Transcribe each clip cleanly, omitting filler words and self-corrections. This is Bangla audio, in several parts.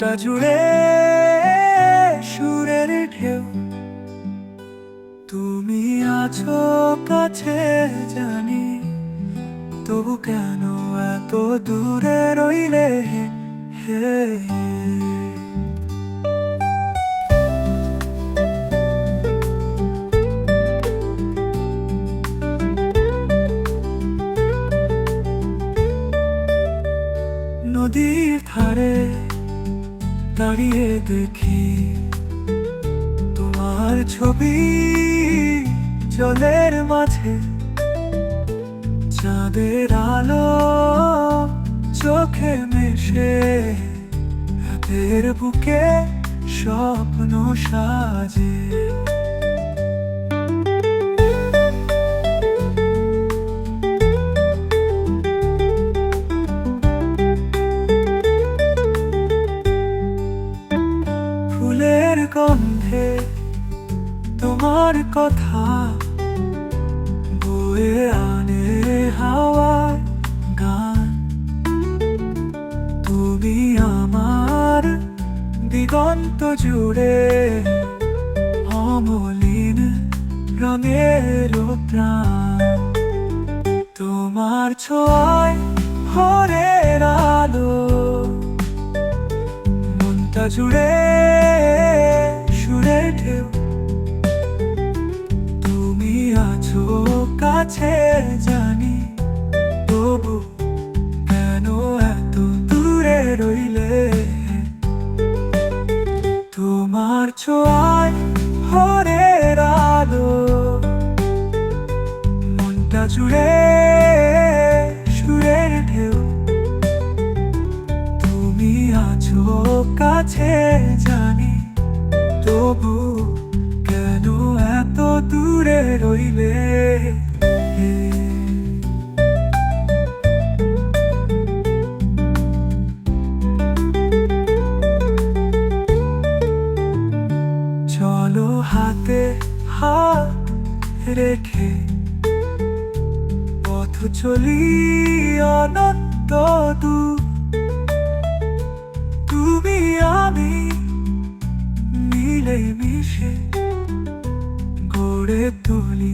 মনটা জুড়ে সুরের ঢেউ, তুমি আছো কাছে জানি, তবু কেন এত দূরে রইলে হে। নদীর ধারে দাঁড়িয়ে দেখি তোমার ছবি জলের মাঝে, চাঁদের আলো চোখে মেশে, রাতের বুকে স্বপ্ন সাজে। ফুলের গন্ধে তোমার কথা বয়ে আনে হাওয়ার গান, তুমি আমার দিগন্ত জুড়ে অমলিন রঙের প্রাণ। তোমার ছোঁয়ায় ভোরের আলো, মনটা জুড়ে সুরের ঢেউ, তুমি আছো কাছে জানি, তবু কেন এত দূরে রইলে। তোমার ছোঁয়ায় ভোরের আলো, মনটা জুড়ে সুরের ঢেউ, তুমি আছো কাছে জানি, তবু কেন এত দূরে রইলে। চলো হাতে হাত রেখে পথ চলি অনন্ত দূর, তুমি আমি মিলে মিশে গড়ে তুলি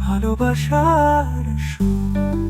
ভালোবাসার সুর।